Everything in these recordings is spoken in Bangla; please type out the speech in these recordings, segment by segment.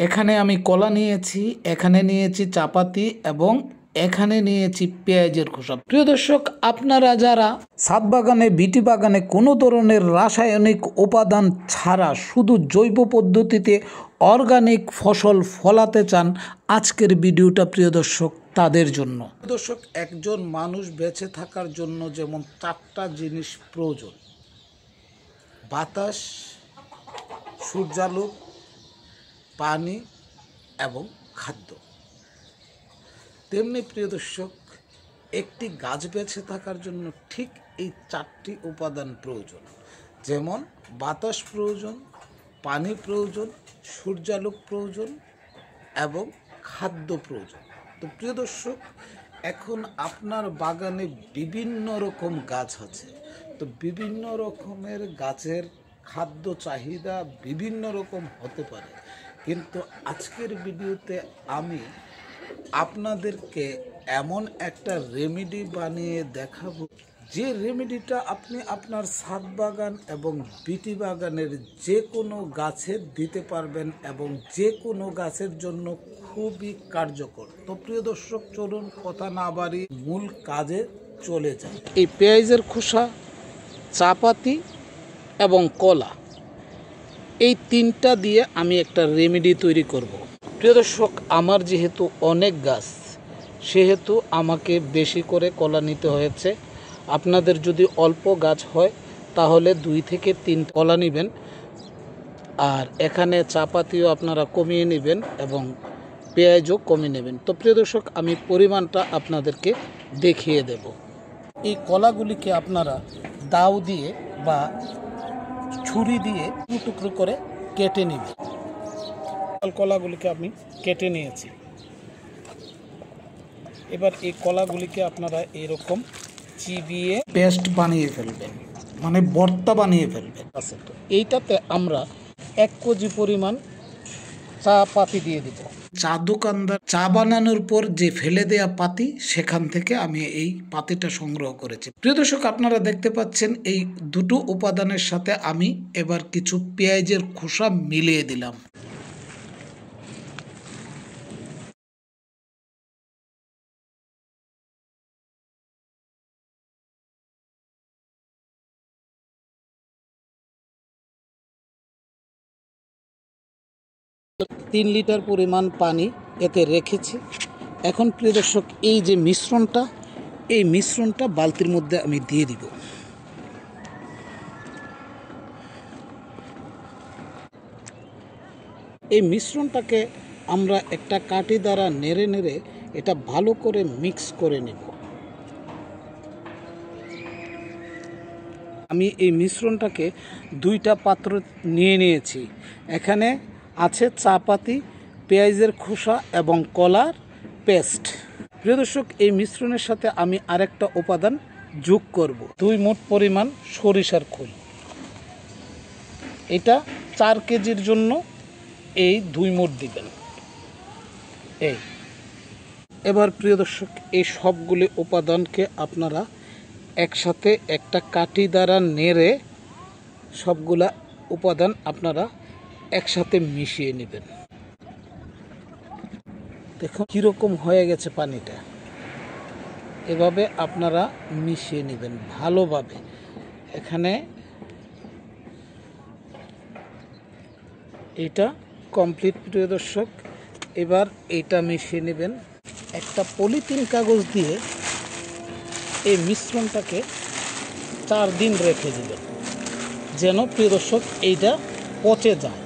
এখানে আমি কলা নিয়েছি, এখানে নিয়েছি চাপাতি এবং এখানে নিয়েছি পেঁয়াজের খোসা। প্রিয় দর্শক, আপনারা যারা ছাদ বাগানে, বিটি বাগানে কোনো ধরনের রাসায়নিক উপাদান ছাড়া শুধু জৈব পদ্ধতিতে অর্গানিক ফসল ফলাতে চান, আজকের ভিডিওটা প্রিয় দর্শক তাদের জন্য। দর্শক, একজন মানুষ বেঁচে থাকার জন্য যেমন 4টা জিনিস প্রয়োজন: বাতাস, সূর্যালোক, পানি এবং খাদ্য। তেমনি প্রিয় দর্শক, একটি গাছ বেঁচে থাকার জন্য ঠিক এই 4টি উপাদান প্রয়োজন। যেমন বাতাস প্রয়োজন, পানি প্রয়োজন, সূর্যালোক প্রয়োজন এবং খাদ্য প্রয়োজন। তো প্রিয় দর্শক, এখন আপনার বাগানে বিভিন্ন রকম গাছ আছে। তো বিভিন্ন রকমের গাছের খাদ্য চাহিদা বিভিন্ন রকম হতে পারে, কিন্তু আজকের ভিডিওতে আমি আপনাদেরকে এমন একটা রেমেডি বানিয়ে দেখাবো, যে রেমেডিটা আপনি আপনার ছাদ বাগান এবং বিটি বাগানের যে কোনো গাছে দিতে পারবেন এবং যে কোনো গাছের জন্য খুবই কার্যকর। তো প্রিয় দর্শক, চলুন কথা না বাড়িয়ে মূল কাজে চলে যাই। এই পেঁয়াজের খোসা, চাপাতি এবং কলা, এই 3টা দিয়ে আমি একটা রেমেডি তৈরি করব। প্রিয় দর্শক, আমার যেহেতু অনেক গাছ, সেহেতু আমাকে বেশি করে কলা নিতে হয়েছে। আপনাদের যদি অল্প গাছ হয় তাহলে 2 থেকে 3 কলা নেবেন, আর এখানে চাপাতিও আপনারা কমিয়ে নেবেন এবং পেঁয়াজও কমিয়ে নেবেন। তো প্রিয় দর্শক, আমি পরিমাণটা আপনাদেরকে দেখিয়ে দেব। এই কলাগুলিকে আপনারা দাও দিয়ে বা ছুরি দিয়ে টুকরো করে কেটে নেবেন। কলাগুলিকে আমি কেটে নিয়েছি। এবার এই কলাগুলিকে আপনারা এরকম চিবিয়ে পেস্ট বানিয়ে ফেলবেন, মানে ভর্তা বানিয়ে ফেলবেন। আচ্ছা, তো এইটাতে আমরা 1 কেজি পরিমাণ চা পাতি দিয়ে দিব। চা দোকানদার চা বানানোর পর যে ফেলে দেয়া পাতি, সেখান থেকে আমি এই পাতিটা সংগ্রহ করেছি। প্রিয় দর্শক, আপনারা দেখতে পাচ্ছেন এই দুটো উপাদানের সাথে আমি এবার কিছু পেঁয়াজের খোসা মিলিয়ে দিলাম। তিন লিটার পরিমাণ পানি এতে রেখেছি। এখন প্রিয় দর্শক, এই যে মিশ্রণটা বালতির মধ্যে আমি দিয়ে দিব। এই মিশ্রণটাকে আমরা একটা কাঠি দ্বারা নেড়ে নেড়ে এটা ভালো করে মিক্স করে নেব। আমি এই মিশ্রণটাকে 2টা পাত্র নিয়ে নিয়েছি। এখানে আছে চাপাতি, পেঁয়াজের খোসা এবং কলার পেস্ট। প্রিয় দর্শক, এই মিশ্রণের সাথে আমি আরেকটা উপাদান যোগ করব। 2 মুঠ পরিমাণ সরিষার খোল। এটা 4 কেজির জন্য এই 2 মুঠ দিবেন। এবার প্রিয় দর্শক, এই সবগুলি উপাদানকে আপনারা একসাথে একটা কাঠি দ্বারা নেড়ে সবগুলা উপাদান আপনারা একসাথে মিশিয়ে নেবেন। দেখুন কীরকম হয়ে গেছে পানিটা। এভাবে আপনারা মিশিয়ে নেবেন ভালোভাবে। এখানে এটা কমপ্লিট প্রিয় দর্শক। এবার এটা মিশিয়ে নেবেন। একটা পলিথিন কাগজ দিয়ে এই মিশ্রণটাকে 4 দিন রেখে দেবেন, যেন প্রিয় দর্শক এইটা পচে যায়।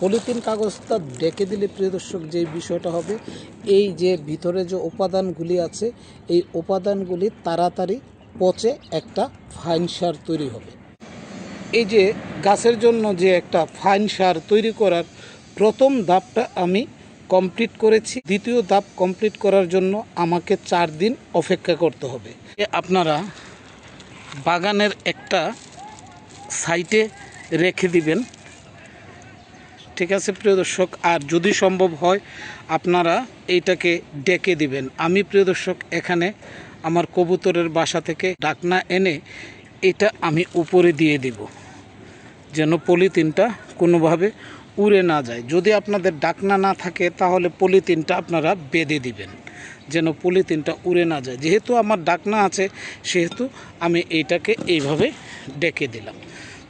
পলিথিন কাগজটা ঢেকে দিলে প্রিয় দর্শক যে বিষয়টা হবে, এই যে ভিতরে যে উপাদানগুলি আছে, এই উপাদানগুলি তাড়াতাড়ি পচে একটা ফাইন সার তৈরি হবে। এই যে গাছের জন্য যে একটা ফাইন সার তৈরি করার প্রথম ধাপটা আমি কমপ্লিট করেছি। দ্বিতীয় ধাপ কমপ্লিট করার জন্য আমাকে 4 দিন অপেক্ষা করতে হবে। আপনারা বাগানের একটা সাইডে রেখে দিবেন, ঠিক আছে প্রিয় দর্শক। আর যদি সম্ভব হয় আপনারা এইটাকে ডেকে দিবেন। আমি প্রিয় দর্শক এখানে আমার কবুতরের বাসা থেকে ডাকনা এনে এটা আমি উপরে দিয়ে দিব, যেন পলিথিনটা কোনোভাবে উড়ে না যায়। যদি আপনাদের ডাকনা না থাকে তাহলে পলিথিনটা আপনারা বেঁধে দিবেন যেন পলিথিনটা উড়ে না যায়। যেহেতু আমার ডাকনা আছে সেহেতু আমি এইটাকে এইভাবে ডেকে দিলাম।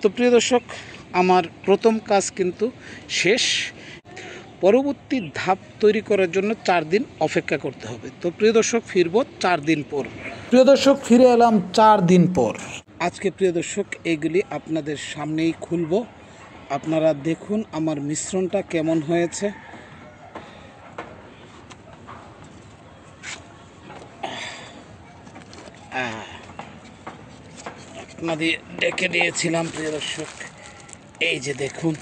তো প্রিয় দর্শক, আমার প্রথম কাজ কিন্তু শেষ। পরবর্তী ধাপ তৈরি করার জন্য 4 দিন অপেক্ষা করতে হবে। তো প্রিয় দর্শক, ফিরব 4 দিন পর। প্রিয় দর্শক, ফিরে এলাম 4 দিন পর। আজকে প্রিয় দর্শক এইগুলি আপনাদের সামনেই খুলব। আপনারা দেখুন আমার মিশ্রণটা কেমন হয়েছে। আপনাদের ডেকে দিয়েছিলাম প্রিয় দর্শক, এই যে দেখুন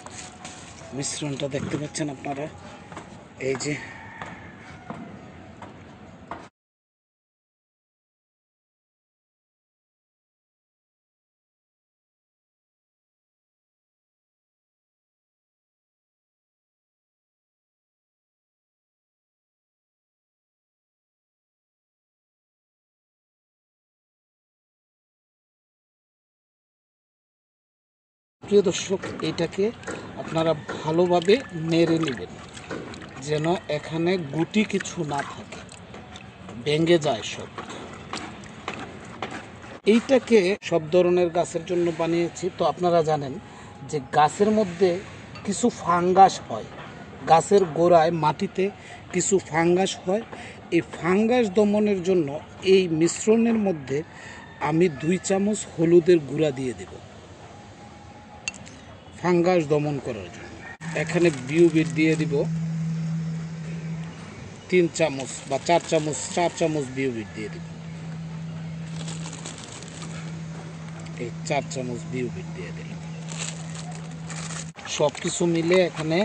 মিশ্রণটা দেখতে পাচ্ছেন আপনারা, এই যে প্রিয় দর্শক, এটাকে আপনারা ভালোভাবে নেড়ে নেবেন যেন এখানে গুটি কিছু না থাকে, ভেঙে যায় সব। এইটাকে সব ধরনের গাছের জন্য বানিয়েছি। তো আপনারা জানেন যে গাছের মধ্যে কিছু ফাঙ্গাস হয়, গাছের গোড়ায় মাটিতে কিছু ফাঙ্গাস হয়। এই ফাঙ্গাস দমনের জন্য এই মিশ্রণের মধ্যে আমি 2 চামচ হলুদের গুঁড়া দিয়ে দেব ফাঙ্গাস দমন করার জন্য। এখানে বিউবিট দিয়ে দিব 3 চামচ বা 4 চামচ বিউবিট দিয়ে দিব। এই 4 চামচ বিউবিট দিয়ে দিলাম। সব কিছু মিলে এখানে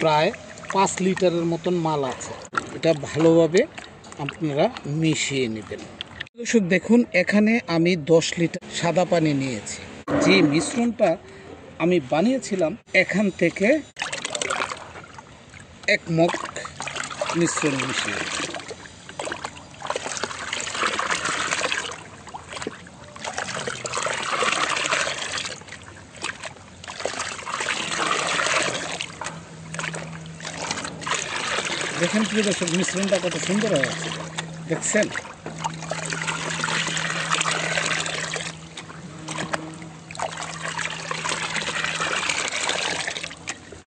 প্রায় 5 লিটারের মতন মাল আছে। এটা ভালোভাবে আপনারা মিশিয়ে নেবেন। দর্শক দেখুন, এখানে আমি 10 লিটার সাদা পানি নিয়েছি। যে মিশ্রণটা আমি বানিয়েছিলাম এখান থেকে 1 মগ মিশ্রণ মিশিয়ে দেখেন প্রিয় দর্শক, মিশ্রণটা কত সুন্দর হয়েছে দেখছেন।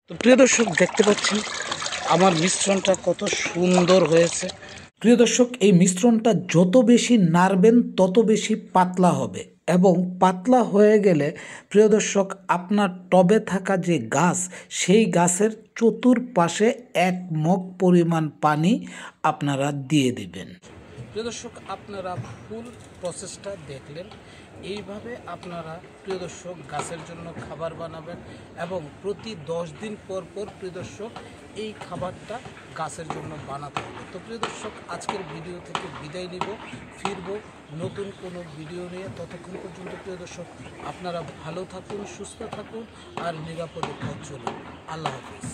তো প্রিয় দর্শক দেখতে পাচ্ছেন আমার মিশ্রণটা কত সুন্দর হয়েছে। প্রিয় দর্শক, এই মিশ্রণটা যত বেশি নাড়বেন তত বেশি পাতলা হবে, এবং পাতলা হয়ে গেলে প্রিয় দর্শক আপনার টবে থাকা যে গাছ, সেই গাছের চতুর্পাশে 1 মগ পরিমাণ পানি আপনারা দিয়ে দিবেন। প্রিয় দর্শক, আপনারা ফুল প্রসেসটা দেখলেন। এইভাবে আপনারা প্রিয় দর্শক গাছের জন্য খাবার বানাবেন, এবং প্রতি 10 দিন পর পর প্রিয় দর্শক এই খাবারটা গাছের জন্য বানাতে হবে। তো প্রিয় দর্শক, আজকের ভিডিও থেকে বিদায় নিব, ফিরব নতুন কোনো ভিডিও নিয়ে। ততক্ষণ পর্যন্ত প্রিয় দর্শক আপনারা ভালো থাকুন, সুস্থ থাকুন আর নিরাপদে পথ চলুন। আল্লাহ হাফিজ।